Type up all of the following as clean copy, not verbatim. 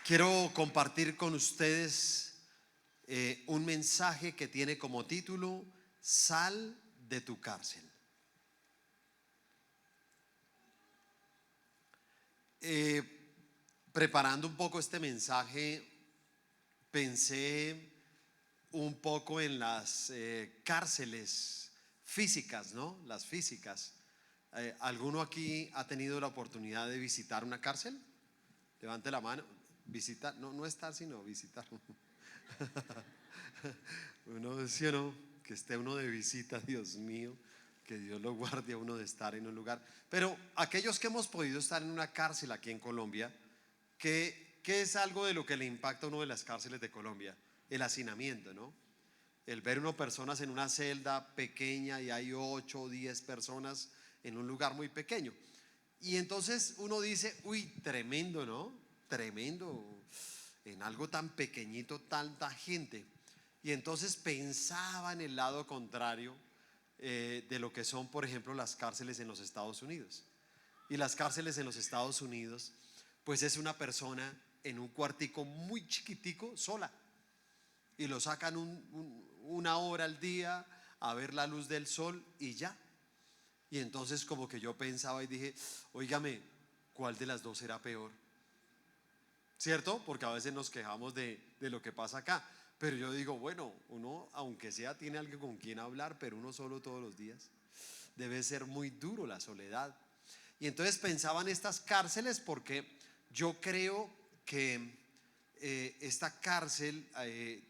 Quiero compartir con ustedes un mensaje que tiene como título: Sal de tu cárcel. Preparando un poco este mensaje, pensé un poco en las cárceles físicas, ¿no? Las físicas. ¿Alguno aquí ha tenido la oportunidad de visitar una cárcel? Levante la mano. Visitar, no estar, sino visitar. Uno, ¿sí o no? Que esté uno de visita, Dios mío, que Dios lo guarde a uno de estar en un lugar. Pero aquellos que hemos podido estar en una cárcel aquí en Colombia, ¿qué es algo de lo que le impacta a uno de las cárceles de Colombia? El hacinamiento, ¿no? El ver uno personas en una celda pequeña y hay 8 o 10 personas en un lugar muy pequeño. Y entonces uno dice, uy, tremendo, ¿no? Tremendo, en algo tan pequeñito, tanta gente. Y entonces pensaba en el lado contrario de lo que son, por ejemplo, las cárceles en los Estados Unidos. Y las cárceles en los Estados Unidos, pues es una persona en un cuartico muy chiquitico, sola. Y lo sacan una hora al día a ver la luz del sol y ya. Y entonces como que yo pensaba y dije, óigame, ¿cuál de las dos será peor? ¿Cierto? Porque a veces nos quejamos de lo que pasa acá. Pero yo digo, bueno, uno aunque sea tiene alguien con quien hablar, pero uno solo todos los días. Debe ser muy duro la soledad. Y entonces pensaba en estas cárceles porque yo creo que esta cárcel,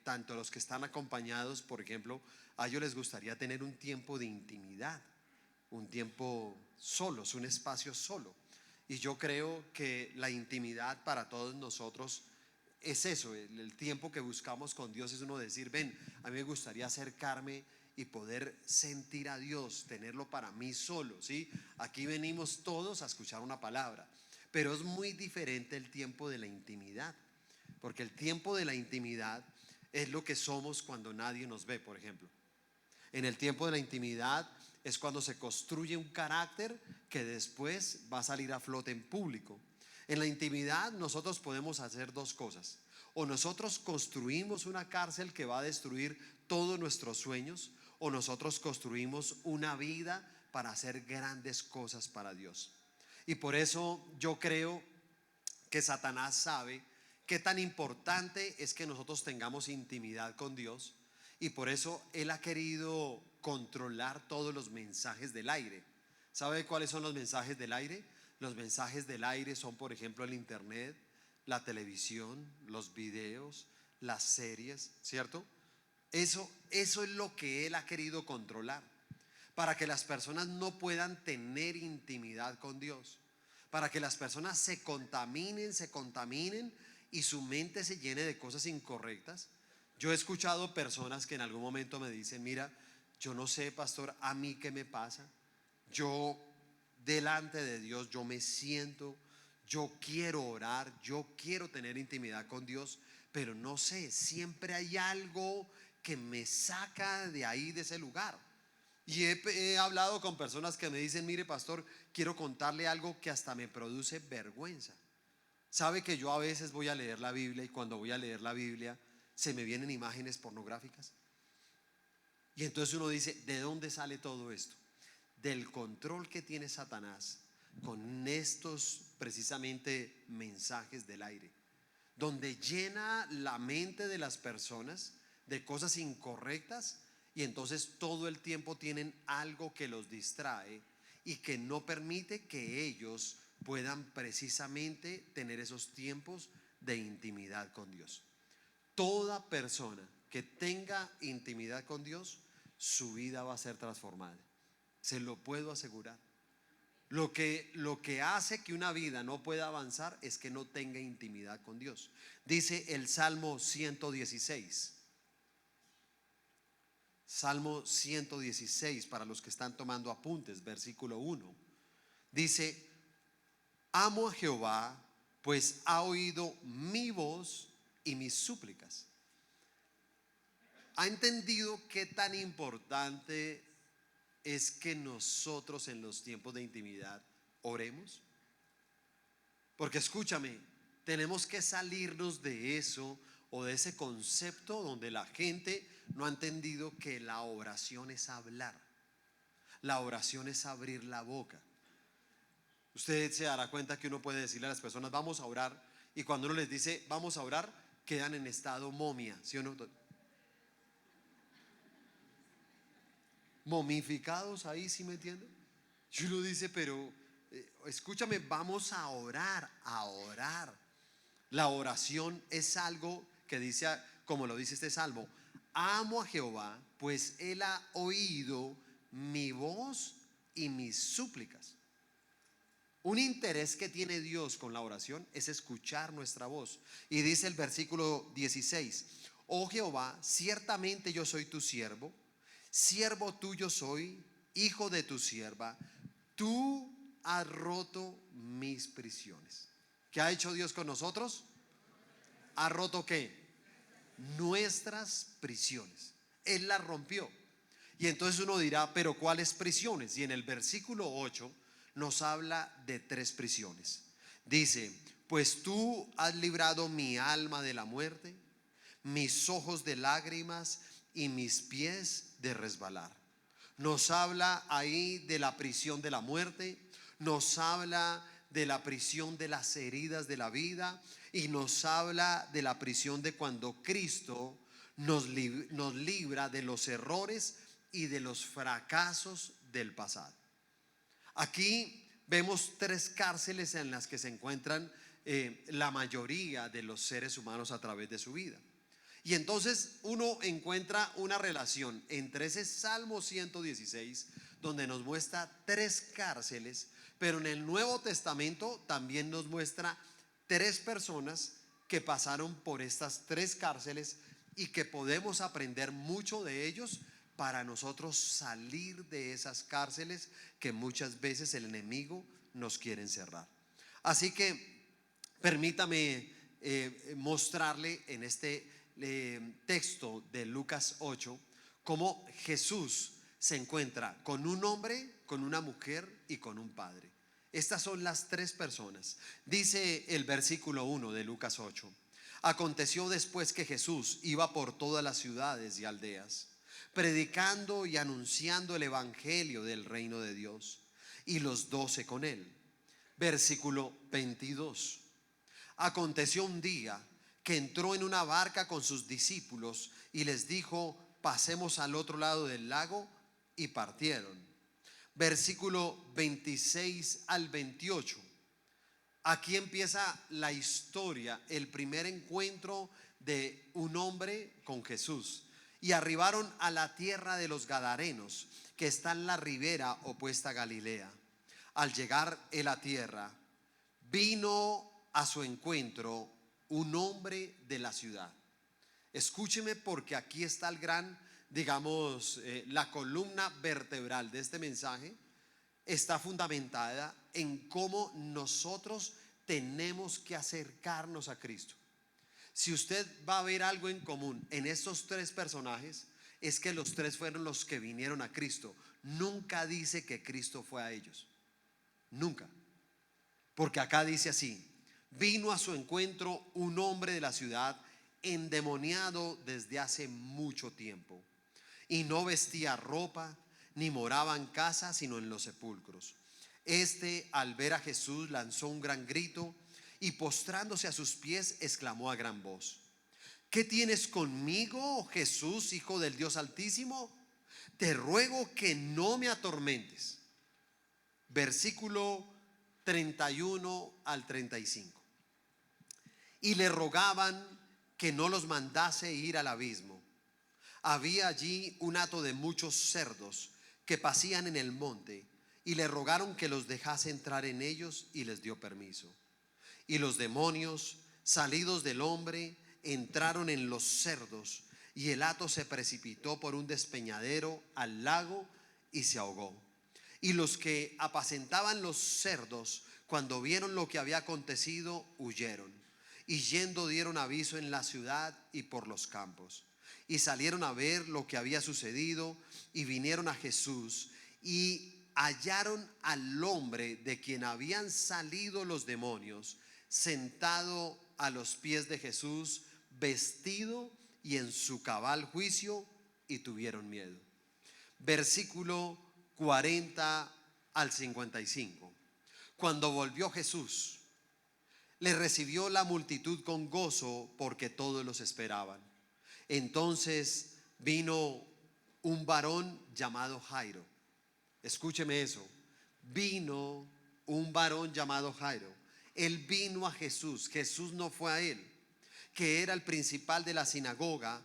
tanto los que están acompañados, por ejemplo, a ellos les gustaría tener un tiempo de intimidad, un tiempo solos, un espacio solo. Y yo creo que la intimidad para todos nosotros es eso, el tiempo que buscamos con Dios es uno decir, ven, a mí me gustaría acercarme y poder sentir a Dios, tenerlo para mí solo, ¿sí? Aquí venimos todos a escuchar una palabra, pero es muy diferente el tiempo de la intimidad, porque el tiempo de la intimidad es lo que somos cuando nadie nos ve, por ejemplo. En el tiempo de la intimidad es cuando se construye un carácter que después va a salir a flote en público. En la intimidad nosotros podemos hacer dos cosas: o nosotros construimos una cárcel que va a destruir todos nuestros sueños, o nosotros construimos una vida para hacer grandes cosas para Dios. Y por eso yo creo que Satanás sabe qué tan importante es que nosotros tengamos intimidad con Dios, y por eso él ha querido controlar todos los mensajes del aire. ¿Sabe cuáles son los mensajes del aire? Los mensajes del aire son, por ejemplo, el internet, la televisión, los videos, las series, ¿cierto? Eso es lo que él ha querido controlar, para que las personas no puedan tener intimidad con Dios, para que las personas se contaminen y su mente se llene de cosas incorrectas. Yo he escuchado personas que en algún momento me dicen, mira, yo no sé, pastor, a mí qué me pasa. Yo delante de Dios, yo me siento, yo quiero orar, yo quiero tener intimidad con Dios, pero no sé, siempre hay algo que me saca de ahí, de ese lugar. Y he hablado con personas que me dicen, mire, pastor, quiero contarle algo que hasta me produce vergüenza. ¿Sabe que yo a veces voy a leer la Biblia y cuando voy a leer la Biblia se me vienen imágenes pornográficas? Y entonces uno dice, ¿de dónde sale todo esto? Del control que tiene Satanás con estos precisamente mensajes del aire, donde llena la mente de las personas de cosas incorrectas, y entonces todo el tiempo tienen algo que los distrae y que no permite que ellos puedan precisamente tener esos tiempos de intimidad con Dios. Toda persona que tenga intimidad con Dios, su vida va a ser transformada. Se lo puedo asegurar. Lo que hace que una vida no pueda avanzar es que no tenga intimidad con Dios. Dice el Salmo 116. Salmo 116, para los que están tomando apuntes, versículo 1. Dice, amo a Jehová, pues ha oído mi voz y mis súplicas. ¿Ha entendido qué tan importante es que nosotros en los tiempos de intimidad oremos? Porque escúchame, tenemos que salirnos de eso o de ese concepto donde la gente no ha entendido que la oración es hablar. La oración es abrir la boca. Usted se dará cuenta que uno puede decirle a las personas vamos a orar, y cuando uno les dice vamos a orar, quedan en estado momia, ¿sí o no? Momificados ahí, ¿sí me entiende? Y uno dice, pero escúchame, vamos a orar, a orar. La oración es algo que dice, como lo dice este salmo: amo a Jehová, pues él ha oído mi voz y mis súplicas. Un interés que tiene Dios con la oración es escuchar nuestra voz. Y dice el versículo 16: oh Jehová, ciertamente yo soy tu siervo, siervo tuyo soy, hijo de tu sierva. Tú has roto mis prisiones. ¿Qué ha hecho Dios con nosotros? ¿Ha roto qué? Nuestras prisiones. Él las rompió. Y entonces uno dirá, pero ¿cuáles prisiones? Y en el versículo 8 nos habla de 3 prisiones. Dice: pues tú has librado mi alma de la muerte, mis ojos de lágrimas y mis pies de resbalar. Nos habla ahí de la prisión de la muerte, nos habla de la prisión de las heridas de la vida, y nos habla de la prisión de cuando Cristo nos libra de los errores y de los fracasos del pasado. Aquí vemos 3 cárceles en las que se encuentran la mayoría de los seres humanos a través de su vida. Y entonces uno encuentra una relación entre ese Salmo 116, donde nos muestra 3 cárceles, pero en el Nuevo Testamento también nos muestra 3 personas que pasaron por estas 3 cárceles y que podemos aprender mucho de ellos para nosotros salir de esas cárceles que muchas veces el enemigo nos quiere encerrar. Así que permítame mostrarle en este texto de Lucas 8 cómo Jesús se encuentra con un hombre, con una mujer y con un padre. Estas son las 3 personas. Dice el versículo 1 de Lucas 8: aconteció después que Jesús iba por todas las ciudades y aldeas, predicando y anunciando el evangelio del reino de Dios, y los 12 con él. Versículo 22: aconteció un día que entró en una barca con sus discípulos y les dijo: pasemos al otro lado del lago, y partieron. Versículo 26 al 28. Aquí empieza la historia, el primer encuentro de un hombre con Jesús. Y arribaron a la tierra de los Gadarenos, que está en la ribera opuesta a Galilea. Al llegar en la tierra, vino a su encuentro un hombre de la ciudad. Escúcheme, porque aquí está el gran, digamos, la columna vertebral de este mensaje está fundamentada en cómo nosotros tenemos que acercarnos a Cristo. Si usted va a ver algo en común en estos 3 personajes, es que los 3 fueron los que vinieron a Cristo. Nunca dice que Cristo fue a ellos. Nunca. Porque acá dice así: vino a su encuentro un hombre de la ciudad, endemoniado desde hace mucho tiempo, y no vestía ropa, ni moraba en casa, sino en los sepulcros. Este, al ver a Jesús, lanzó un gran grito, y postrándose a sus pies, exclamó a gran voz: ¿qué tienes conmigo, Jesús, Hijo del Dios Altísimo? Te ruego que no me atormentes. Versículo 31 al 35. Y le rogaban que no los mandase ir al abismo. Había allí un hato de muchos cerdos que pasían en el monte, y le rogaron que los dejase entrar en ellos, y les dio permiso. Y los demonios, salidos del hombre, entraron en los cerdos, y el hato se precipitó por un despeñadero al lago y se ahogó. Y los que apacentaban los cerdos, cuando vieron lo que había acontecido, huyeron, y yendo dieron aviso en la ciudad y por los campos. Y salieron a ver lo que había sucedido, y vinieron a Jesús, y hallaron al hombre de quien habían salido los demonios, sentado a los pies de Jesús, vestido y en su cabal juicio, y tuvieron miedo. Versículo 40 al 55. Cuando volvió Jesús, le recibió la multitud con gozo, porque todos los esperaban. Entonces vino un varón llamado Jairo. Escúcheme eso. Vino un varón llamado Jairo. Él vino a Jesús. Jesús no fue a él, que era el principal de la sinagoga,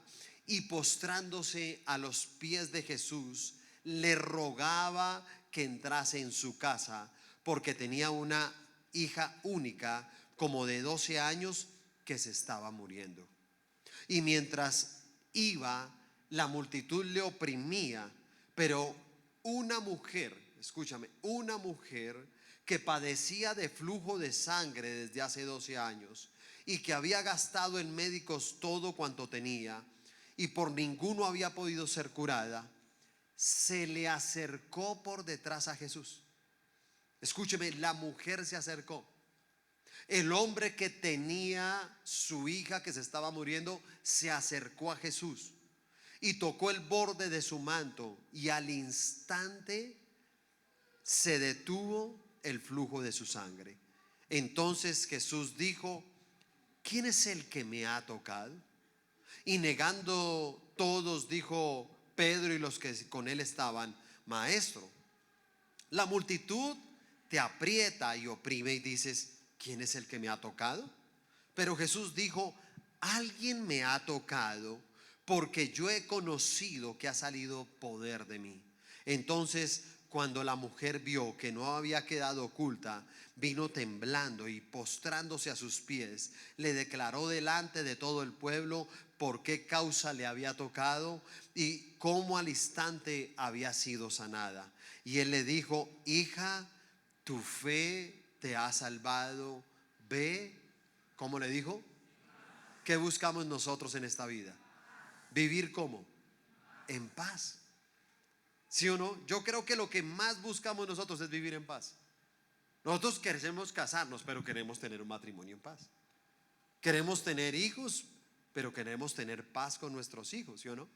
y postrándose a los pies de Jesús, le rogaba que entrase en su casa, porque tenía una hija única, como de 12 años, que se estaba muriendo. Y mientras iba, la multitud le oprimía, pero una mujer, escúchame, una mujer que padecía de flujo de sangre desde hace 12 años y que había gastado en médicos todo cuanto tenía y por ninguno había podido ser curada, se le acercó por detrás a Jesús. Escúcheme, la mujer se acercó. El hombre que tenía su hija que se estaba muriendo se acercó a Jesús y tocó el borde de su manto, y al instante se detuvo el flujo de su sangre. Entonces Jesús dijo: ¿quién es el que me ha tocado? Y negando todos, dijo Pedro y los que con él estaban: Maestro, la multitud te aprieta y oprime y dices: ¿quién es el que me ha tocado? Pero Jesús dijo: alguien me ha tocado, porque yo he conocido que ha salido poder de mí. Entonces, cuando la mujer vio que no había quedado oculta, vino temblando y postrándose a sus pies, le declaró delante de todo el pueblo por qué causa le había tocado y cómo al instante había sido sanada. Y él le dijo: hija, tu fe te ha salvado, ve. ¿Cómo le dijo? ¿Qué buscamos nosotros en esta vida? Vivir ¿cómo? En paz. ¿Sí o no? Yo creo que lo que más buscamos nosotros es vivir en paz. Nosotros queremos casarnos, pero queremos tener un matrimonio en paz. Queremos tener hijos, pero queremos tener paz con nuestros hijos, ¿sí o no?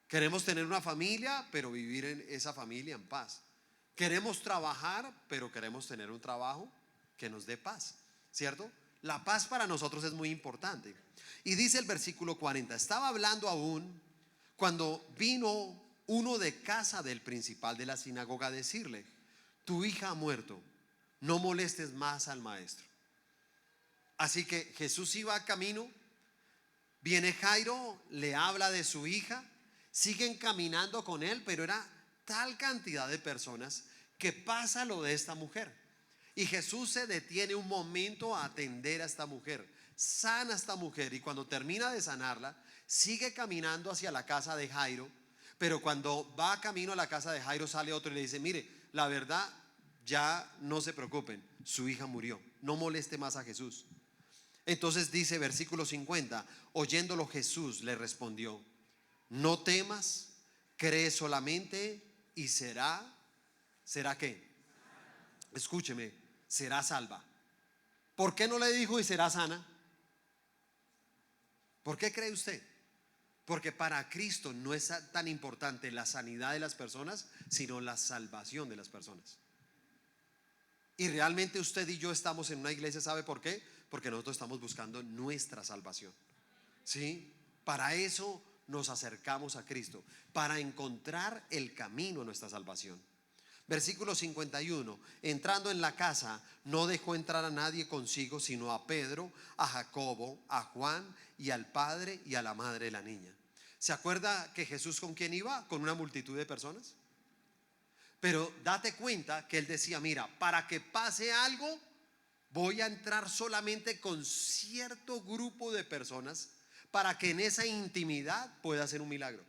Queremos tener una familia, pero vivir en esa familia en paz. Queremos trabajar, pero queremos tener un trabajo que nos dé paz, ¿cierto? La paz para nosotros es muy importante. Y dice el versículo 40: estaba hablando aún cuando vino uno de casa del principal de la sinagoga a decirle: tu hija ha muerto, no molestes más al maestro. Así que Jesús iba a camino, viene Jairo, le habla de su hija, siguen caminando con él, pero era tal cantidad de personas que pasa lo de esta mujer. Y Jesús se detiene un momento a atender a esta mujer, sana a esta mujer, y cuando termina de sanarla, sigue caminando hacia la casa de Jairo. Pero cuando va camino a la casa de Jairo, sale otro y le dice: mire, la verdad, ya no se preocupen, su hija murió, no moleste más a Jesús. Entonces dice versículo 50: oyéndolo Jesús le respondió: no temas, cree solamente y ¿será qué? Escúcheme, será salva. ¿Por qué no le dijo y será sana? ¿Por qué cree usted? Porque para Cristo no es tan importante la sanidad de las personas, sino la salvación de las personas. Y realmente usted y yo estamos en una iglesia, ¿sabe por qué? Porque nosotros estamos buscando nuestra salvación, ¿sí? Para eso nos acercamos a Cristo, para encontrar el camino a nuestra salvación. Versículo 51: entrando en la casa, no dejó entrar a nadie consigo, sino a Pedro, a Jacobo, a Juan y al padre y a la madre de la niña. ¿Se acuerda que Jesús con quién iba? Con una multitud de personas. Pero date cuenta que él decía: mira, para que pase algo, voy a entrar solamente con cierto grupo de personas, para que en esa intimidad pueda hacer un milagro.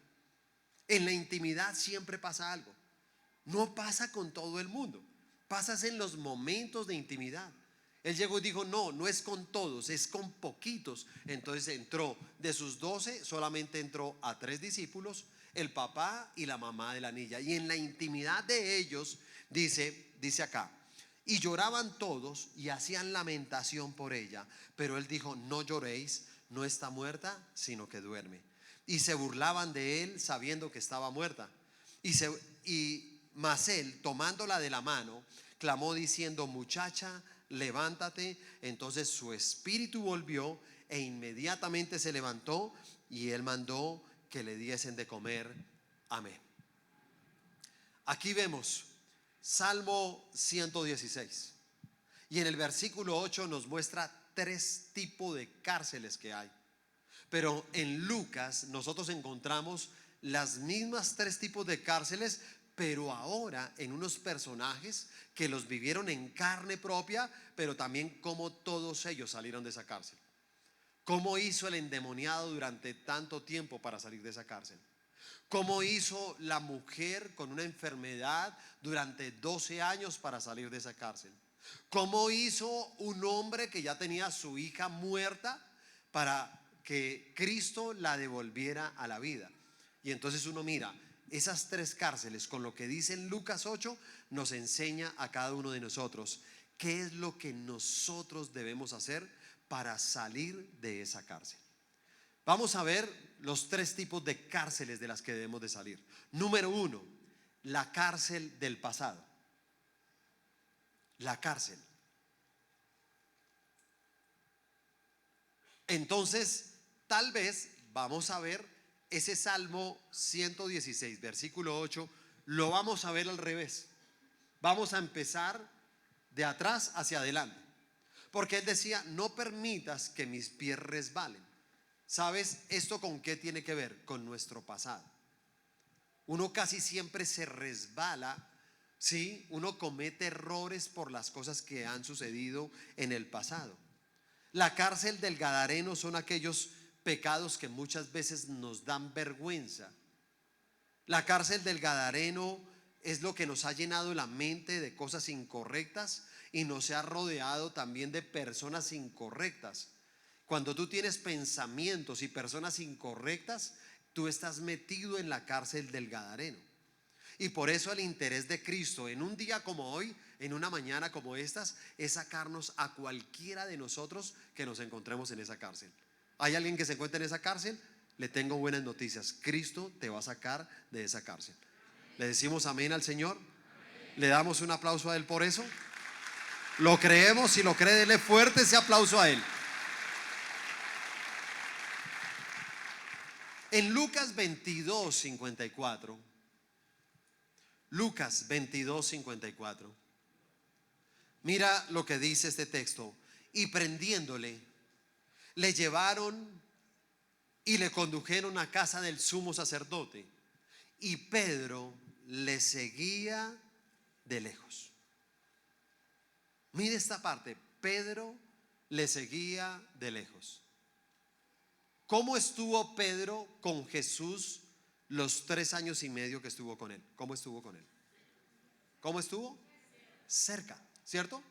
En la intimidad siempre pasa algo. No pasa con todo el mundo, pasas en los momentos de intimidad. Él llegó y dijo: no, no es con todos, es con poquitos. Entonces entró, de sus 12 solamente entró a 3 discípulos, el papá y la mamá de la niña. Y en la intimidad de ellos dice acá: Y lloraban todos y hacían lamentación por ella. Pero él dijo: no lloréis, no está muerta, sino que duerme. Y se burlaban de él sabiendo que estaba muerta. Mas él, tomándola de la mano, clamó diciendo: muchacha, levántate. Entonces su espíritu volvió e inmediatamente se levantó, y él mandó que le diesen de comer. Amén. Aquí vemos Salmo 116. Y en el versículo 8 nos muestra tres tipos de cárceles que hay. Pero en Lucas nosotros encontramos las mismas tres tipos de cárceles, pero ahora en unos personajes que los vivieron en carne propia, pero también cómo todos ellos salieron de esa cárcel. ¿Cómo hizo el endemoniado durante tanto tiempo para salir de esa cárcel? ¿Cómo hizo la mujer con una enfermedad durante 12 años para salir de esa cárcel? ¿Cómo hizo un hombre que ya tenía a su hija muerta para que Cristo la devolviera a la vida? Y entonces uno mira esas tres cárceles con lo que dice en Lucas 8, nos enseña a cada uno de nosotros qué es lo que nosotros debemos hacer para salir de esa cárcel. Vamos a ver los tres tipos de cárceles de las que debemos de salir. Número uno, la cárcel del pasado. La cárcel. Entonces, tal vez vamos a ver ese Salmo 116, versículo 8, lo vamos a ver al revés. Vamos a empezar de atrás hacia adelante. Porque él decía: no permitas que mis pies resbalen. ¿Sabes esto con qué tiene que ver? Con nuestro pasado. Uno casi siempre se resbala, ¿sí? Uno comete errores por las cosas que han sucedido en el pasado. La cárcel del Gadareno son aquellos pecados que muchas veces nos dan vergüenza. La cárcel del Gadareno es lo que nos ha llenado la mente de cosas incorrectas y nos ha rodeado también de personas incorrectas. Cuando tú tienes pensamientos y personas incorrectas, tú estás metido en la cárcel del Gadareno. Y por eso el interés de Cristo en un día como hoy, en una mañana como estas, es sacarnos a cualquiera de nosotros que nos encontremos en esa cárcel. ¿Hay alguien que se encuentra en esa cárcel? Le tengo buenas noticias. Cristo te va a sacar de esa cárcel. ¿Le decimos amén al Señor? ¿Le damos un aplauso a Él por eso? ¿Lo creemos? Si lo cree, dele fuerte ese aplauso a Él. En Lucas 22:54, Lucas 22:54, mira lo que dice este texto: y prendiéndole, le llevaron y le condujeron a casa del sumo sacerdote, y Pedro le seguía de lejos. Mire esta parte: Pedro le seguía de lejos. ¿Cómo estuvo Pedro con Jesús los 3 años y medio que estuvo con él? ¿Cómo estuvo con él? ¿Cómo estuvo? Cerca, ¿cierto?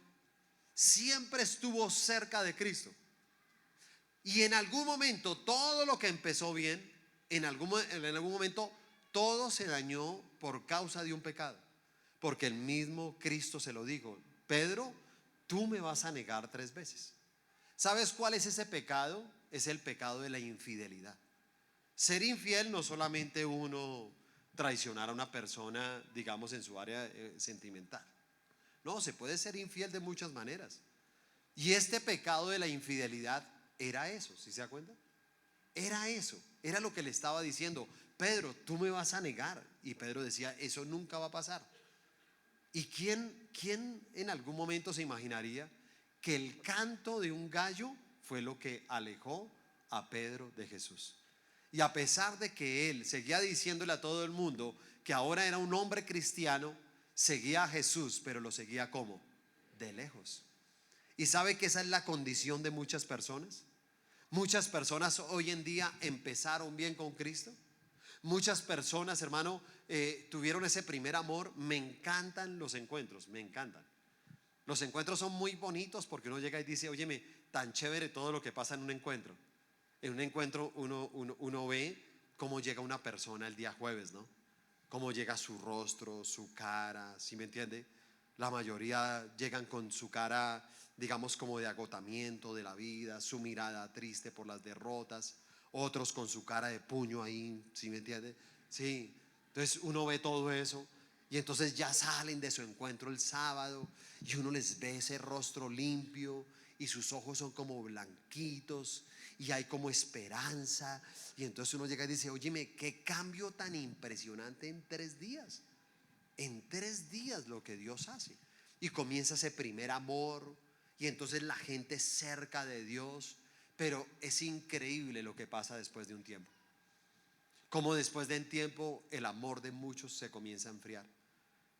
Siempre estuvo cerca de Cristo. Y en algún momento todo lo que empezó bien, en algún momento todo se dañó por causa de un pecado. Porque el mismo Cristo se lo dijo: Pedro, tú me vas a negar 3 veces. ¿Sabes cuál es ese pecado? Es el pecado de la infidelidad. Ser infiel no solamente uno traicionar a una persona, digamos, en su área sentimental. No, se puede ser infiel de muchas maneras. Y este pecado de la infidelidad era eso, ¿sí se da cuenta? Era eso, era lo que le estaba diciendo: Pedro, tú me vas a negar. Y Pedro decía: eso nunca va a pasar. ¿Y quién en algún momento se imaginaría que el canto de un gallo fue lo que alejó a Pedro de Jesús? Y a pesar de que él seguía diciéndole a todo el mundo que ahora era un hombre cristiano, seguía a Jesús, pero lo seguía ¿cómo? De lejos. ¿Y sabe que esa es la condición de muchas personas? Muchas personas hoy en día empezaron bien con Cristo. Muchas personas, hermano, tuvieron ese primer amor. Me encantan los encuentros, me encantan. Los encuentros son muy bonitos porque uno llega y dice: óyeme, tan chévere todo lo que pasa en un encuentro. En un encuentro uno ve cómo llega una persona el día jueves, ¿no? Cómo llega su rostro, su cara, ¿sí me entiende? La mayoría llegan con su cara, digamos, como de agotamiento de la vida, su mirada triste por las derrotas, otros con su cara de puño ahí, ¿sí me entiende? Sí, entonces uno ve todo eso y entonces ya salen de su encuentro el sábado y uno les ve ese rostro limpio y sus ojos son como blanquitos y hay como esperanza, y entonces uno llega y dice: óyeme, qué cambio tan impresionante en 3 días. En 3 días lo que Dios hace. Y comienza ese primer amor. Y entonces la gente cerca de Dios. Pero es increíble lo que pasa después de un tiempo. Como después de un tiempo el amor de muchos se comienza a enfriar.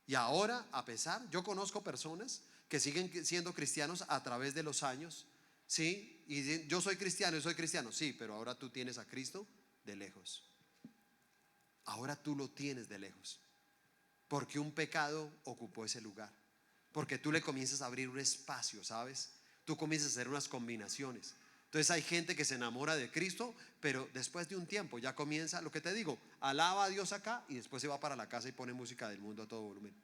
Y ahora, a pesar, yo conozco personas que siguen siendo cristianos a través de los años. Sí, y dicen: yo soy cristiano. Sí, pero ahora tú tienes a Cristo de lejos. Ahora tú lo tienes de lejos. Porque un pecado ocupó ese lugar. Porque tú le comienzas a abrir un espacio, ¿sabes? Tú comienzas a hacer unas combinaciones. Entonces hay gente que se enamora de Cristo, pero después de un tiempo ya comienza, lo que te digo, alaba a Dios acá y después se va para la casa y pone música del mundo a todo volumen.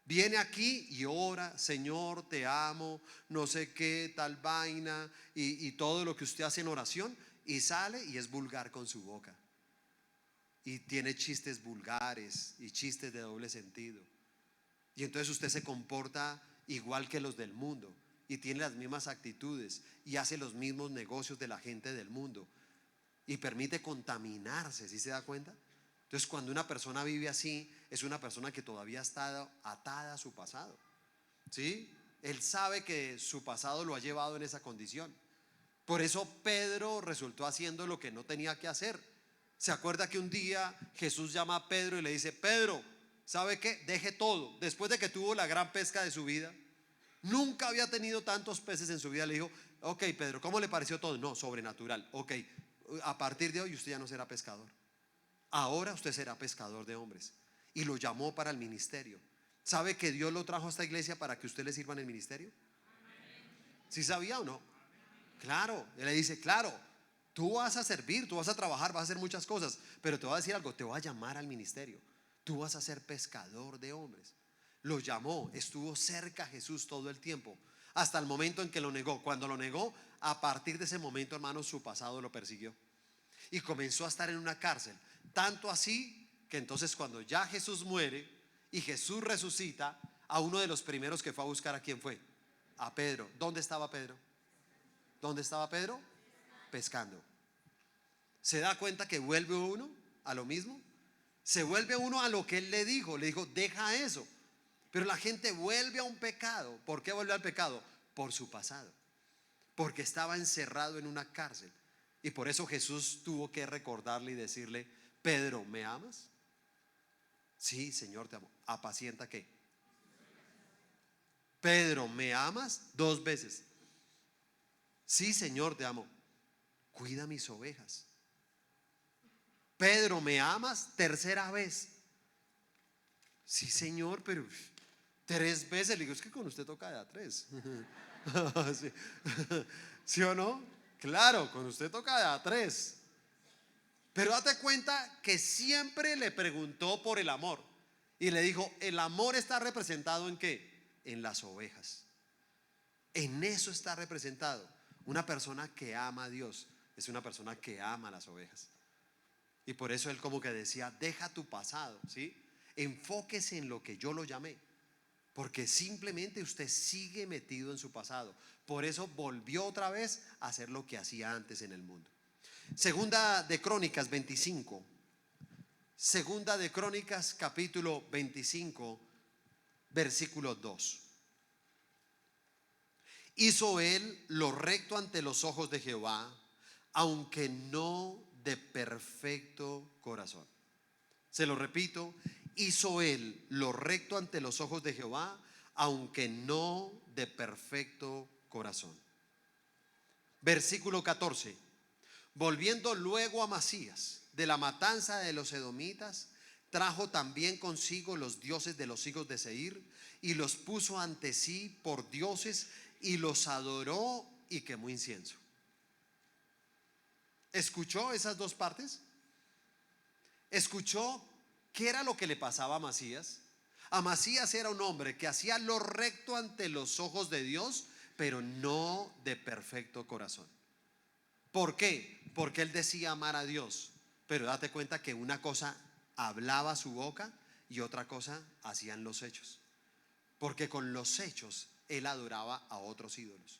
Viene aquí y ora: Señor, te amo, no sé qué, tal vaina, y todo lo que usted hace en oración, y sale y es vulgar con su boca. Y tiene chistes vulgares y chistes de doble sentido. Y entonces usted se comporta igual que los del mundo y tiene las mismas actitudes y hace los mismos negocios de la gente del mundo y permite contaminarse, ¿sí se da cuenta? Entonces, cuando una persona vive así, es una persona que todavía está atada a su pasado, ¿sí? Él sabe que su pasado lo ha llevado en esa condición. Por eso Pedro resultó haciendo lo que no tenía que hacer. ¿Se acuerda que un día Jesús llama a Pedro y le dice: Pedro, ¿sabe qué? Deje todo. Después de que tuvo la gran pesca de su vida, nunca había tenido tantos peces en su vida. Le dijo: ok, Pedro, ¿cómo le pareció todo? No, sobrenatural. Ok, a partir de hoy usted ya no será pescador. Ahora usted será pescador de hombres. Y lo llamó para el ministerio. ¿Sabe que Dios lo trajo a esta iglesia para que usted le sirva en el ministerio? ¿Sí sabía o no? Claro, él le dice: claro, tú vas a servir, tú vas a trabajar, vas a hacer muchas cosas, pero te voy a decir algo, te voy a llamar al ministerio. Tú vas a ser pescador de hombres. Lo llamó, estuvo cerca a Jesús todo el tiempo, hasta el momento en que lo negó. Cuando lo negó, a partir de ese momento, hermano, su pasado lo persiguió y comenzó a estar en una cárcel. Tanto así que entonces, cuando ya Jesús muere y Jesús resucita, a uno de los primeros que fue a buscar, ¿a quién fue? A Pedro. ¿Dónde estaba Pedro? ¿Dónde estaba Pedro? Pescando. ¿Se da cuenta que vuelve uno a lo mismo? Se vuelve uno a lo que él le dijo. Le dijo: deja eso. Pero la gente vuelve a un pecado. ¿Por qué vuelve al pecado? Por su pasado. Porque estaba encerrado en una cárcel. Y por eso Jesús tuvo que recordarle y decirle: Pedro, ¿me amas? Sí, Señor, te amo. ¿Apacienta qué? Pedro, ¿me amas? 2 veces. Sí, Señor, te amo. Cuida mis ovejas. Pedro, ¿me amas? 3.ª vez. Sí, Señor, pero 3 veces. Le digo: es que con usted toca de a 3. ¿Sí? ¿Sí o no? Claro, con usted toca de a 3. Pero date cuenta que siempre le preguntó por el amor. Y le dijo: el amor está representado ¿en qué? En las ovejas. En eso está representado. Una persona que ama a Dios es una persona que ama a las ovejas. Y por eso él como que decía: deja tu pasado, ¿sí? Enfóquese en lo que yo lo llamé. Porque simplemente usted sigue metido en su pasado. Por eso volvió otra vez a hacer lo que hacía antes en el mundo. Segunda de Crónicas 25. Segunda de Crónicas capítulo 25, versículo 2. Hizo él lo recto ante los ojos de Jehová, aunque no de perfecto corazón. Se lo repito: hizo él lo recto ante los ojos de Jehová, aunque no de perfecto corazón. Versículo 14. Volviendo luego Amasías de la matanza de los edomitas, trajo también consigo los dioses de los hijos de Seir y los puso ante sí por dioses y los adoró y quemó incienso. ¿Escuchó esas dos partes? ¿Escuchó qué era lo que le pasaba a Amasías? Amasías era un hombre que hacía lo recto ante los ojos de Dios, pero no de perfecto corazón. ¿Por qué? Porque él decía amar a Dios, pero date cuenta que una cosa hablaba su boca y otra cosa hacían los hechos. Porque con los hechos él adoraba a otros ídolos.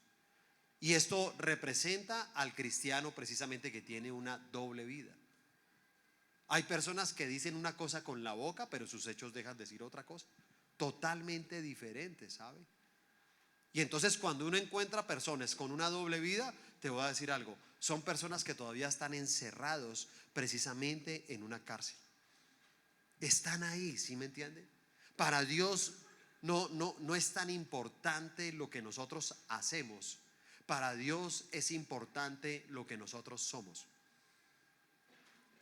Y esto representa al cristiano precisamente que tiene una doble vida. Hay personas que dicen una cosa con la boca, pero sus hechos dejan de decir otra cosa, totalmente diferente, ¿sabe? Y entonces cuando uno encuentra personas con una doble vida, te voy a decir algo, son personas que todavía están encerrados precisamente en una cárcel. Están ahí, ¿sí me entienden? Para Dios no es tan importante lo que nosotros hacemos. Para Dios es importante lo que nosotros somos.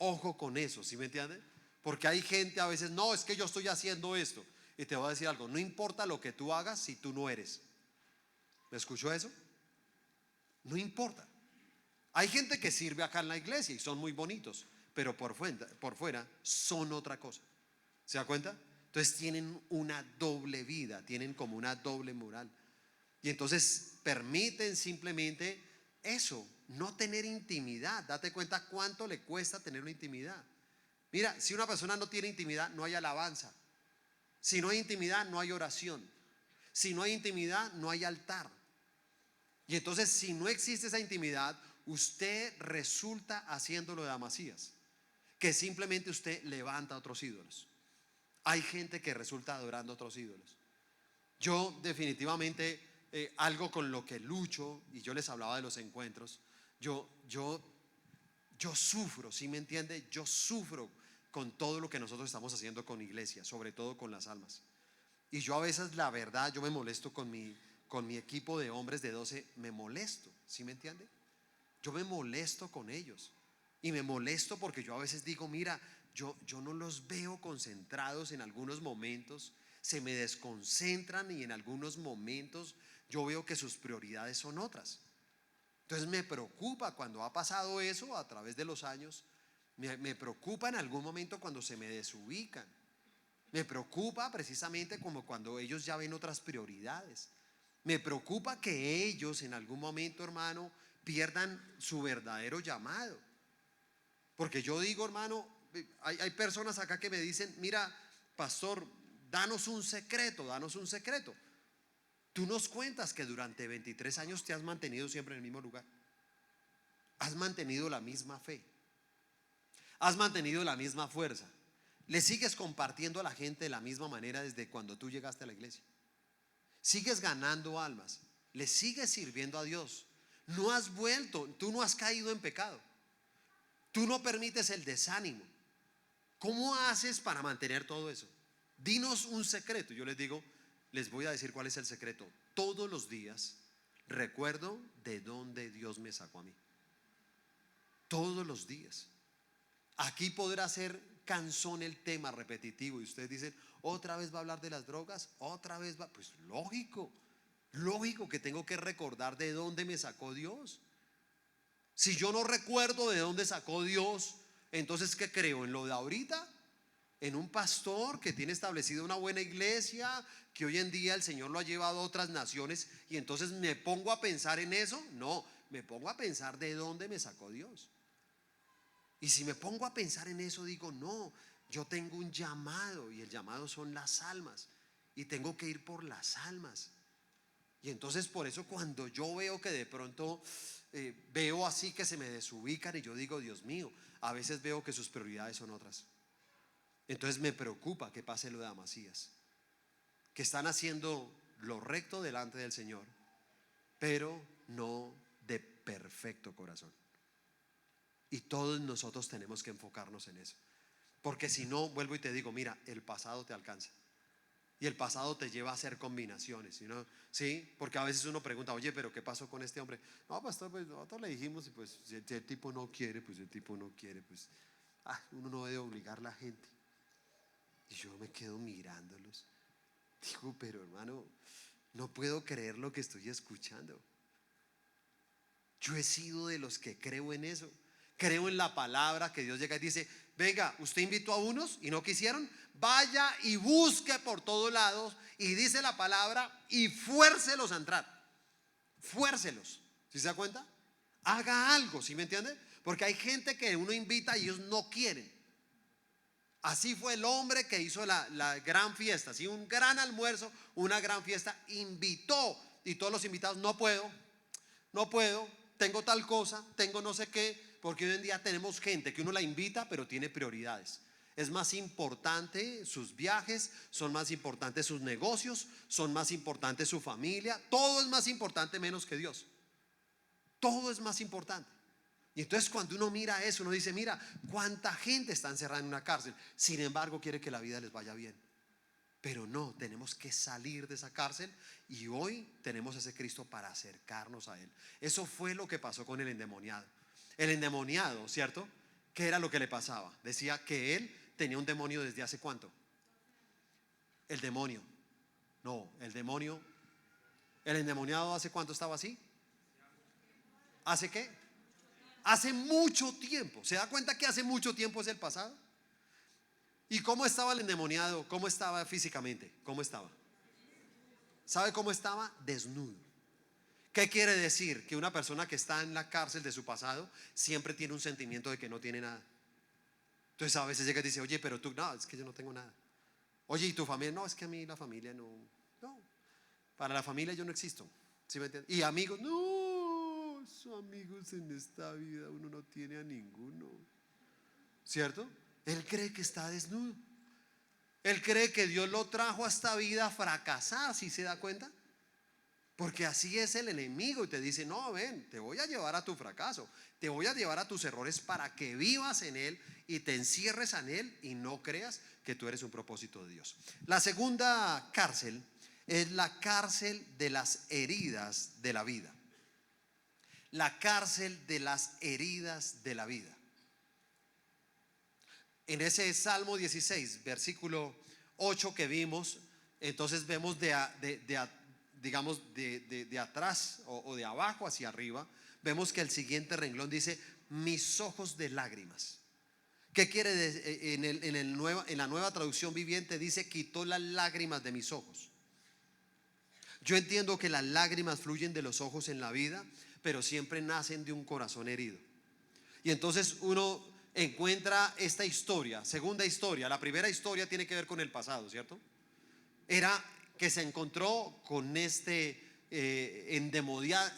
Ojo con eso, ¿sí me entienden? Porque hay gente a veces, no, es que yo estoy haciendo esto. Y te voy a decir algo, no importa lo que tú hagas si tú no eres. ¿Me escuchó eso? No importa. Hay gente que sirve acá en la iglesia y son muy bonitos, pero por fuera son otra cosa. ¿Se da cuenta? Entonces tienen una doble vida, tienen como una doble moral. Y entonces permiten simplemente eso, no tener intimidad. Date cuenta cuánto le cuesta tener una intimidad. Mira, si una persona no tiene intimidad, no hay alabanza. Si no hay intimidad, no hay oración. Si no hay intimidad, no hay altar. Y entonces, si no existe esa intimidad, usted resulta haciendo lo de Amasías, que simplemente usted levanta a otros ídolos. Hay gente que resulta adorando a otros ídolos. Yo definitivamente algo con lo que lucho, y yo les hablaba de los encuentros, yo sufro, ¿sí me entiende? Yo sufro con todo lo que nosotros estamos haciendo con iglesia, sobre todo con las almas. Y yo a veces, la verdad, yo me molesto con mi equipo de hombres de 12, me molesto, ¿sí me entiende? Yo me molesto con ellos. Y me molesto porque yo a veces digo, mira, yo no los veo concentrados en algunos momentos, se me desconcentran y en algunos momentos yo veo que sus prioridades son otras. Entonces me preocupa cuando ha pasado eso a través de los años, me preocupa en algún momento cuando se me desubican. Me preocupa precisamente como cuando ellos ya ven otras prioridades. Me preocupa que ellos en algún momento, hermano, pierdan su verdadero llamado. Porque yo digo, hermano, hay personas acá que me dicen, mira, pastor, danos un secreto, danos un secreto. Tú nos cuentas que durante 23 años te has mantenido siempre en el mismo lugar. Has mantenido la misma fe. Has mantenido la misma fuerza. Le sigues compartiendo a la gente de la misma manera desde cuando tú llegaste a la iglesia. Sigues ganando almas. Le sigues sirviendo a Dios. No has vuelto, tú no has caído en pecado. Tú no permites el desánimo. ¿Cómo haces para mantener todo eso? Dinos un secreto. Yo les digo, les voy a decir cuál es el secreto. Todos los días recuerdo de dónde Dios me sacó a mí. Todos los días. Aquí podrá ser cansón el tema repetitivo y ustedes dicen, otra vez va a hablar de las drogas, otra vez va, pues lógico que tengo que recordar de dónde me sacó Dios. Si yo no recuerdo de dónde sacó Dios, entonces ¿qué creo? ¿En lo de ahorita? ¿En un pastor que tiene establecida una buena iglesia, que hoy en día el Señor lo ha llevado a otras naciones y entonces me pongo a pensar en eso? No, me pongo a pensar de dónde me sacó Dios. Y si me pongo a pensar en eso, digo, no, yo tengo un llamado y el llamado son las almas y tengo que ir por las almas. Y entonces por eso cuando yo veo que de pronto veo así que se me desubican y yo digo, Dios mío, a veces veo que sus prioridades son otras. Entonces me preocupa que pase lo de Amasías, que están haciendo lo recto delante del Señor, pero no de perfecto corazón. Y todos nosotros tenemos que enfocarnos en eso. Porque si no, vuelvo y te digo, mira, el pasado te alcanza. Y el pasado te lleva a hacer combinaciones, ¿no? ¿Sí? Porque a veces uno pregunta, oye, pero ¿qué pasó con este hombre? No, pastor, pues nosotros le dijimos y pues si el tipo no quiere, pues el tipo no quiere, pues uno no debe obligar a la gente. Y yo me quedo mirándolos. Digo, pero hermano, no puedo creer lo que estoy escuchando. Yo he sido de los que creo en eso. Creo en la palabra que Dios llega y dice, Venga, usted invitó a unos y no quisieron, vaya y busque por todos lados, y dice la palabra, y fuércelos a entrar. Fuércelos. ¿Sí se da cuenta? Haga algo, ¿sí me entiende? Porque hay gente que uno invita y ellos no quieren. Así fue el hombre que hizo la gran fiesta, ¿sí? Un gran almuerzo, una gran fiesta. Invitó, y todos los invitados: no puedo, no puedo, tengo tal cosa, tengo no sé qué. Porque hoy en día tenemos gente que uno la invita, pero tiene prioridades. Es más importante sus viajes, son más importantes sus negocios, son más importantes su familia. Todo es más importante menos que Dios. Todo es más importante. Y entonces cuando uno mira eso, uno dice: mira, cuánta gente está encerrada en una cárcel, sin embargo quiere que la vida les vaya bien. Pero no, tenemos que salir de esa cárcel, y hoy tenemos ese Cristo para acercarnos a Él. Eso fue lo que pasó con el endemoniado. El endemoniado, ¿cierto? ¿Qué era lo que le pasaba? Decía que él tenía un demonio desde hace ¿cuánto? El demonio. No, el demonio. ¿El endemoniado hace cuánto estaba así? ¿Hace qué? Hace mucho tiempo. ¿Se da cuenta que hace mucho tiempo es el pasado? ¿Y cómo estaba el endemoniado? ¿Cómo estaba físicamente? ¿Cómo estaba? ¿Sabe cómo estaba? Desnudo. ¿Qué quiere decir? Que una persona que está en la cárcel de su pasado siempre tiene un sentimiento de que no tiene nada. Entonces a veces llega y dice: oye, pero tú, no, es que yo no tengo nada. Oye, ¿y tu familia? No, es que a mí la familia no. No, para la familia yo no existo. ¿Sí me entiendes? Y amigos, no, amigos en esta vida uno no tiene a ninguno. ¿Cierto? Él cree que está desnudo. Él cree que Dios lo trajo a esta vida a fracasar. ¿Sí se da cuenta? Porque así es el enemigo, y te dice: no, ven, te voy a llevar a tu fracaso, te voy a llevar a tus errores para que vivas en él y te encierres en él y no creas que tú eres un propósito de Dios. La segunda cárcel es la cárcel de las heridas de la vida. La cárcel de las heridas de la vida. En ese Salmo 16, versículo 8 que vimos, entonces vemos digamos de atrás o de abajo hacia arriba, vemos que el siguiente renglón dice: mis ojos de lágrimas. ¿Qué quiere decir? En la nueva traducción viviente dice: quitó las lágrimas de mis ojos. Yo entiendo que las lágrimas fluyen de los ojos en la vida, pero siempre nacen de un corazón herido. Y entonces uno encuentra esta historia, segunda historia. La primera historia tiene que ver con el pasado, ¿cierto? Era que se encontró con este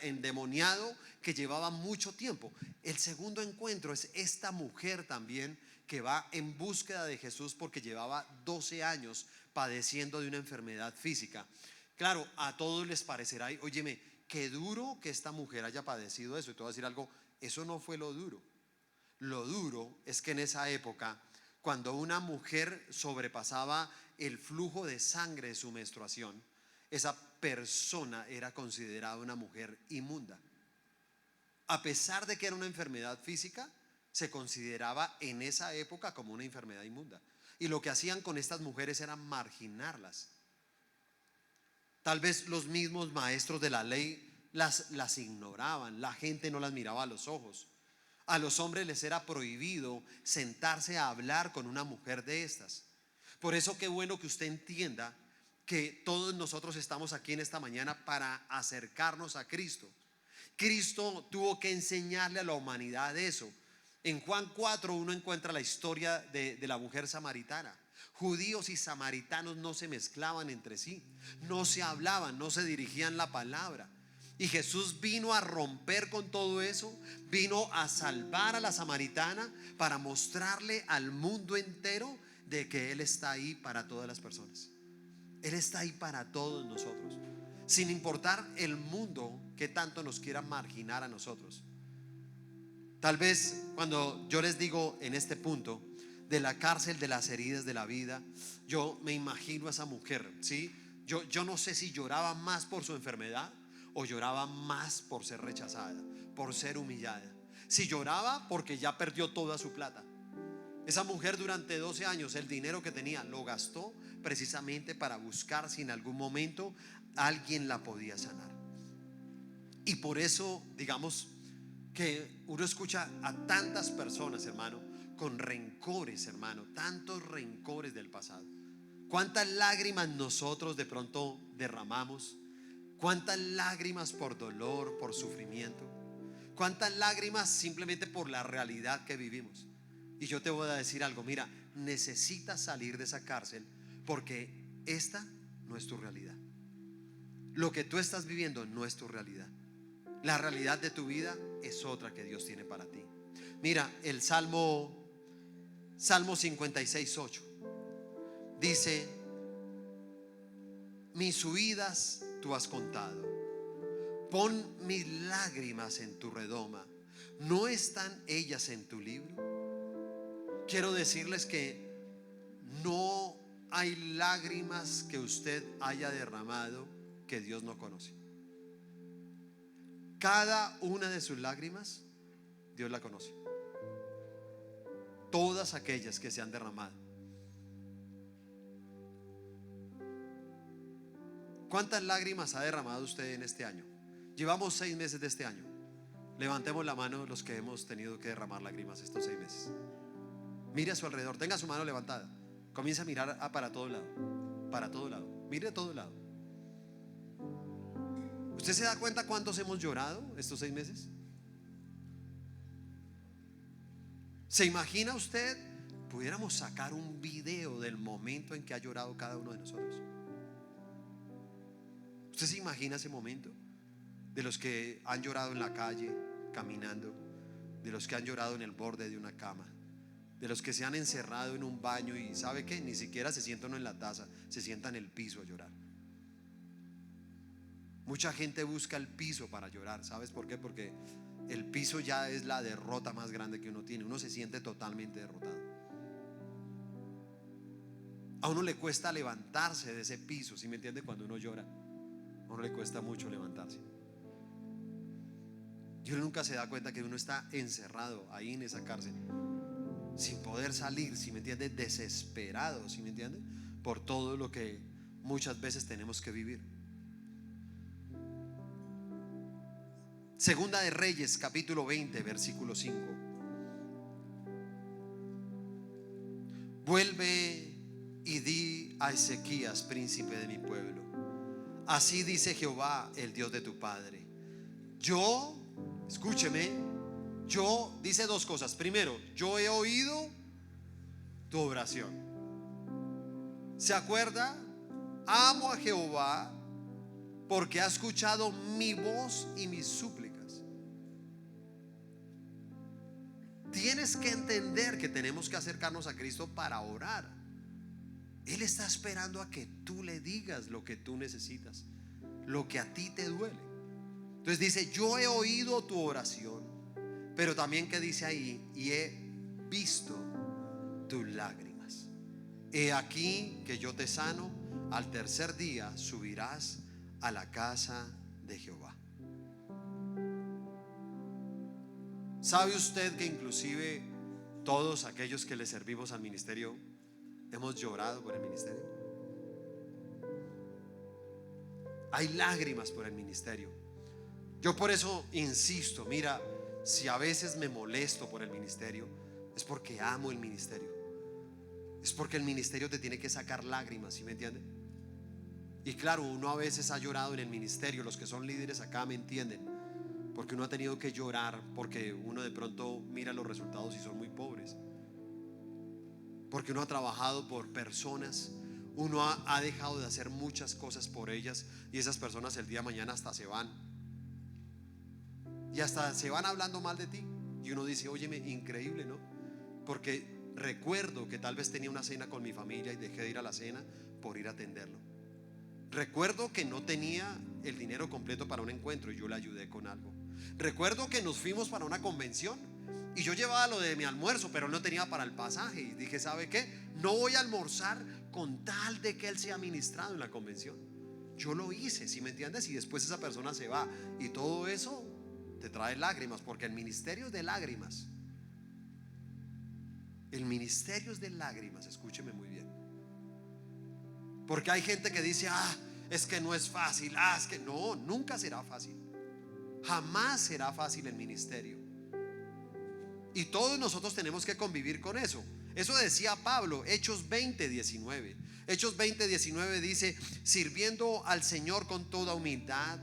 endemoniado que llevaba mucho tiempo. El segundo encuentro es esta mujer también que va en búsqueda de Jesús porque llevaba 12 años padeciendo de una enfermedad física. Claro, a todos les parecerá: óyeme, qué duro que esta mujer haya padecido eso. Y te voy a decir algo: eso no fue lo duro. Lo duro es que en esa época, cuando una mujer sobrepasaba el flujo de sangre de su menstruación, esa persona era considerada una mujer inmunda. A pesar de que era una enfermedad física, se consideraba en esa época como una enfermedad inmunda. Y lo que hacían con estas mujeres era marginarlas. Tal vez los mismos maestros de la ley las ignoraban, la gente no las miraba a los ojos. A los hombres les era prohibido sentarse a hablar con una mujer de estas. Por eso qué bueno que usted entienda que todos nosotros estamos aquí en esta mañana para acercarnos a Cristo. Cristo tuvo que enseñarle a la humanidad eso. En Juan 4 uno encuentra la historia de la mujer samaritana. Judíos y samaritanos no se mezclaban entre sí, no se hablaban, no se dirigían la palabra. Y Jesús vino a romper con todo eso, vino a salvar a la samaritana para mostrarle al mundo entero de que Él está ahí para todas las personas. Él está ahí para todos nosotros, sin importar el mundo que tanto nos quiera marginar a nosotros. Tal vez cuando yo les digo en este punto de la cárcel de las heridas de la vida, yo me imagino a esa mujer, ¿sí? Yo no sé si lloraba más por su enfermedad o lloraba más por ser rechazada, por ser humillada. Si lloraba porque ya perdió toda su plata. Esa mujer durante 12 años el dinero que tenía lo gastó precisamente para buscar si en algún momento alguien la podía sanar. Y por eso digamos que uno escucha a tantas personas, hermano, con rencores, hermano, tantos rencores del pasado. ¿Cuántas lágrimas nosotros de pronto derramamos? ¿Cuántas lágrimas por dolor, por sufrimiento? ¿Cuántas lágrimas simplemente por la realidad que vivimos? Y yo te voy a decir algo, mira, necesitas salir de esa cárcel, porque esta no es tu realidad. Lo que tú estás viviendo no es tu realidad. La realidad de tu vida es otra que Dios tiene para ti. Mira, el Salmo 56:8 dice: mis huidas tú has contado, pon mis lágrimas en tu redoma, ¿no están ellas en tu libro? Quiero decirles que no hay lágrimas que usted haya derramado que Dios no conoce. Cada una de sus lágrimas Dios la conoce. Todas aquellas que se han derramado. ¿Cuántas lágrimas ha derramado usted en este año? Llevamos 6 meses de este año. Levantemos la mano los que hemos tenido que derramar lágrimas estos 6 meses. Mire a su alrededor, tenga su mano levantada. Comienza a mirar para todo lado. Para todo lado. Mire a todo lado. ¿Usted se da cuenta cuántos hemos llorado estos 6 meses? ¿Se imagina usted? Pudiéramos sacar un video del momento en que ha llorado cada uno de nosotros. ¿Usted se imagina ese momento? De los que han llorado en la calle, caminando, de los que han llorado en el borde de una cama, de los que se han encerrado en un baño y ¿sabe qué? Ni siquiera se sienta uno en la taza, se sienta en el piso a llorar. Mucha gente busca el piso para llorar. ¿Sabes por qué? Porque el piso ya es la derrota más grande que uno tiene. Uno se siente totalmente derrotado. A uno le cuesta levantarse de ese piso, ¿sí me entiende? Cuando uno llora, a uno le cuesta mucho levantarse. Y uno nunca se da cuenta que uno está encerrado ahí en esa cárcel, sin poder salir, ¿sí me entiende? Desesperado, ¿sí me entiende? Por todo lo que muchas veces tenemos que vivir. Segunda de Reyes, capítulo 20, versículo 5. Vuelve y di a Ezequías, príncipe de mi pueblo: así dice Jehová, el Dios de tu padre. Yo, escúcheme, yo, dice 2 cosas. Primero, yo he oído tu oración. ¿Se acuerda? Amo a Jehová porque ha escuchado mi voz y mis súplicas. Tienes que entender que tenemos que acercarnos a Cristo para orar. Él está esperando a que tú le digas lo que tú necesitas, lo que a ti te duele. Entonces dice: yo he oído tu oración. Pero también que dice ahí: y he visto tus lágrimas. He aquí que yo te sano. Al tercer día subirás a la casa de Jehová. ¿Sabe usted que inclusive todos aquellos que le servimos al ministerio hemos llorado por el ministerio? Hay lágrimas por el ministerio. Yo por eso insisto, mira, si a veces me molesto por el ministerio, es porque amo el ministerio. Es porque el ministerio te tiene que sacar lágrimas, ¿sí me entienden? Y claro, uno a veces ha llorado en el ministerio. Los que son líderes acá me entienden, porque uno ha tenido que llorar porque uno de pronto mira los resultados y son muy pobres. Porque uno ha trabajado por personas, uno ha dejado de hacer muchas cosas por ellas, y esas personas el día de mañana hasta se van. Y hasta se van hablando mal de ti. Y uno dice: óyeme, increíble, ¿no? Porque recuerdo que tal vez tenía una cena con mi familia y dejé de ir a la cena por ir a atenderlo. Recuerdo que no tenía el dinero completo para un encuentro y yo le ayudé con algo. Recuerdo que nos fuimos para una convención y yo llevaba lo de mi almuerzo, pero no tenía para el pasaje. Y dije: ¿sabe qué? No voy a almorzar con tal de que él sea ministrado en la convención. Yo lo hice, ¿sí me entiendes? Y después esa persona se va, y todo eso te trae lágrimas, porque el ministerio es de lágrimas. El ministerio es de lágrimas, escúcheme muy bien. Porque hay gente que dice: es que no es fácil, es que no, nunca será fácil. Jamás será fácil el ministerio. Y todos nosotros tenemos que convivir con eso. Eso decía Pablo, Hechos 20:19. Hechos 20:19 dice: sirviendo al Señor con toda humildad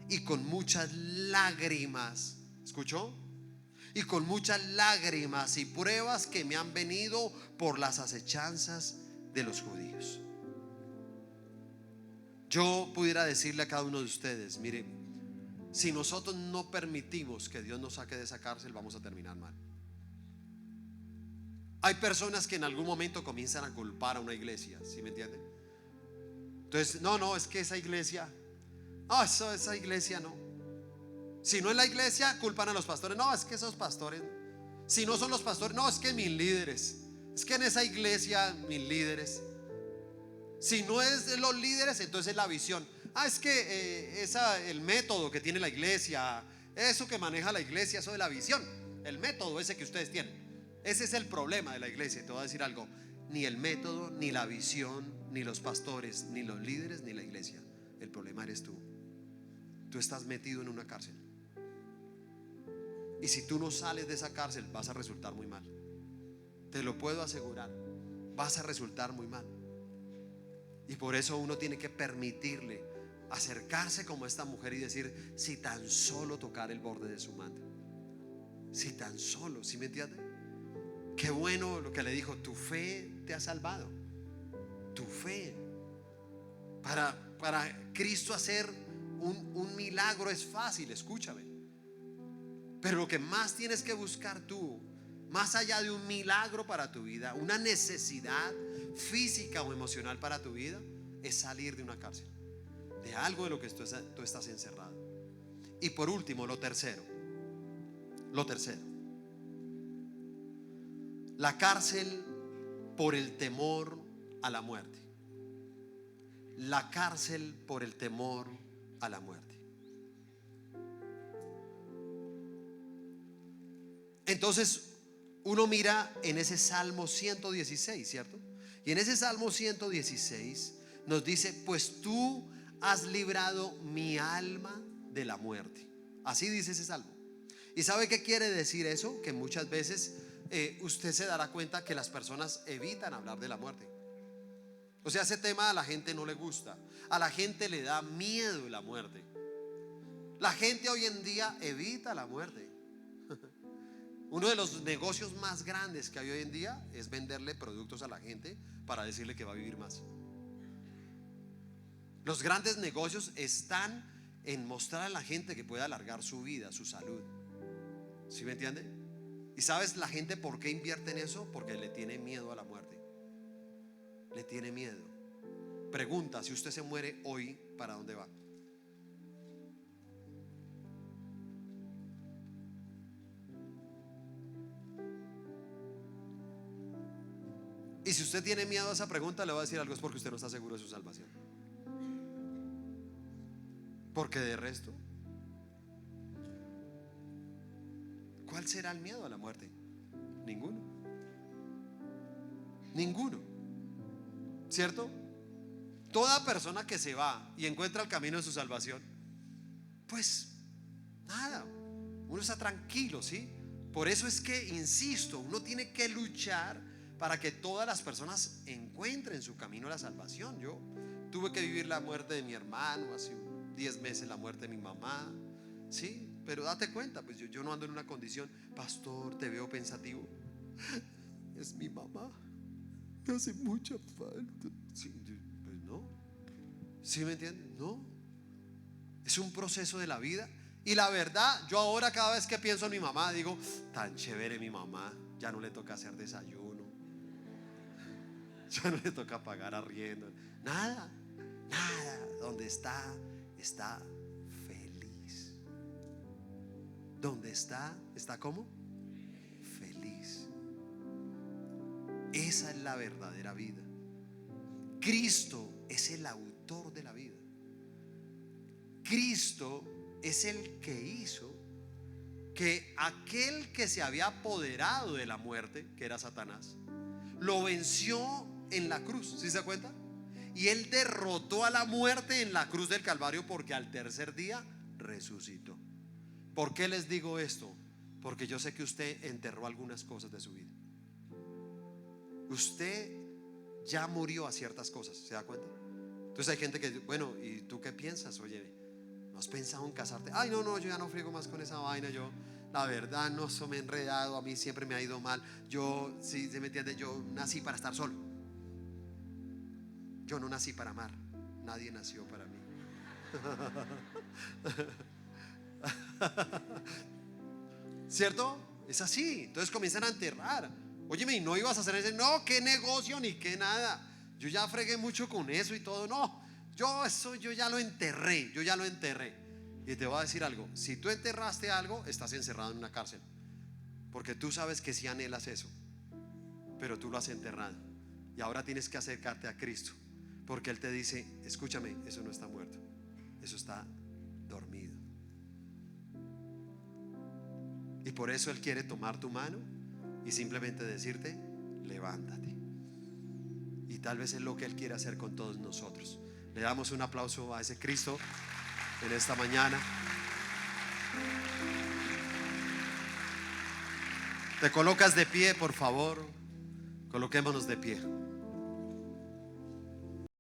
y con muchas lágrimas. ¿Escuchó? Y con muchas lágrimas y pruebas que me han venido por las acechanzas de los judíos. Yo pudiera decirle a cada uno de ustedes: mire, si nosotros no permitimos que Dios nos saque de esa cárcel, vamos a terminar mal. Hay personas que en algún momento comienzan a culpar a una iglesia, ¿sí me entienden? Entonces, no, es que esa iglesia, esa iglesia no. Si no es la iglesia, culpan a los pastores. No, es que esos pastores. Si no son los pastores, no, es que mis líderes. Es que en esa iglesia, mis líderes. Si no es de los líderes, entonces es la visión. Es que el método que tiene la iglesia, eso que maneja la iglesia, eso de la visión, el método ese que ustedes tienen, ese es el problema de la iglesia. Te voy a decir algo: ni el método, ni la visión, ni los pastores, ni los líderes, ni la iglesia. El problema eres tú. Tú estás metido en una cárcel. Y si tú no sales de esa cárcel, vas a resultar muy mal. Te lo puedo asegurar. Vas a resultar muy mal. Y por eso uno tiene que permitirle acercarse como esta mujer y decir: si tan solo tocar el borde de su manto. Si tan solo, ¿sí me entiende? Qué bueno lo que le dijo: tu fe te ha salvado. Tu fe. Para Cristo hacer un milagro es fácil, escúchame. Pero lo que más tienes que buscar tú, más allá de un milagro para tu vida, una necesidad física o emocional para tu vida, es salir de una cárcel, de algo de lo que tú estás encerrado. Y por último, lo tercero, la cárcel por el temor a la muerte. La cárcel por el temor a la muerte. Entonces uno mira en ese Salmo 116, ¿cierto? Y en ese Salmo 116 nos dice: pues tú has librado mi alma de la muerte. Así dice ese Salmo. ¿Y sabe qué quiere decir eso? Que muchas veces usted se dará cuenta que las personas evitan hablar de la muerte. O sea, ese tema a la gente no le gusta. A la gente le da miedo la muerte. La gente hoy en día evita la muerte. Uno de los negocios más grandes que hay hoy en día es venderle productos a la gente para decirle que va a vivir más. Los grandes negocios están en mostrar a la gente que puede alargar su vida, su salud. ¿Sí me entiende? ¿Y sabes la gente por qué invierte en eso? Porque le tiene miedo a la muerte. Le tiene miedo. Pregunta: si usted se muere hoy, ¿para dónde va? Y si usted tiene miedo a esa pregunta, le voy a decir algo: es porque usted no está seguro de su salvación. Porque de resto, ¿cuál será el miedo a la muerte? Ninguno. Ninguno. ¿Cierto? Toda persona que se va y encuentra el camino de su salvación, pues nada, uno está tranquilo, ¿sí? Por eso es que, insisto, uno tiene que luchar para que todas las personas encuentren su camino a la salvación. Yo tuve que vivir la muerte de mi hermano, hace 10 meses la muerte de mi mamá, ¿sí? Pero date cuenta, pues yo no ando en una condición: pastor, te veo pensativo. Es mi mamá, me hace mucha falta. Sí, pues no. ¿Sí me entienden? No. Es un proceso de la vida. Y la verdad, yo ahora cada vez que pienso en mi mamá, digo: tan chévere mi mamá, ya no le toca hacer desayuno, ya no le toca pagar arriendo, nada, nada. Donde está feliz. Donde está ¿cómo? Feliz. Esa es la verdadera vida. Cristo es el autor de la vida. Cristo es el que hizo que aquel que se había apoderado de la muerte, que era Satanás, lo venció en la cruz. ¿Sí se da cuenta? Y él derrotó a la muerte en la cruz del Calvario, porque al tercer día resucitó. ¿Por qué les digo esto? porque yo sé que usted enterró algunas cosas de su vida. Usted ya murió a ciertas cosas, ¿se da cuenta? Entonces hay gente que, bueno, ¿y tú qué piensas? Oye, ¿no has pensado en casarte? Ay, no, yo ya no friego más con esa vaina. Yo, la verdad, no, eso me he enredado. A mí siempre me ha ido mal. Yo, si se me entiende, yo nací para estar solo. Yo no nací para amar. Nadie nació para mí. ¿Cierto? Es así. Entonces comienzan a enterrar. Óyeme, ¿y no ibas a hacer ese? No, qué negocio ni qué nada. Yo ya fregué mucho con eso y todo. No, yo ya lo enterré. Yo ya lo enterré. Y te voy a decir algo. Si tú enterraste algo, estás encerrado en una cárcel. Porque tú sabes que si anhelas eso, pero tú lo has enterrado. Y ahora tienes que acercarte a Cristo, porque Él te dice: escúchame, eso no está muerto, eso está dormido. Y por eso Él quiere tomar tu mano y simplemente decirte: levántate. Y tal vez es lo que Él quiere hacer con todos nosotros. Le damos un aplauso a ese Cristo en esta mañana. Te colocas de pie, por favor. Coloquémonos de pie.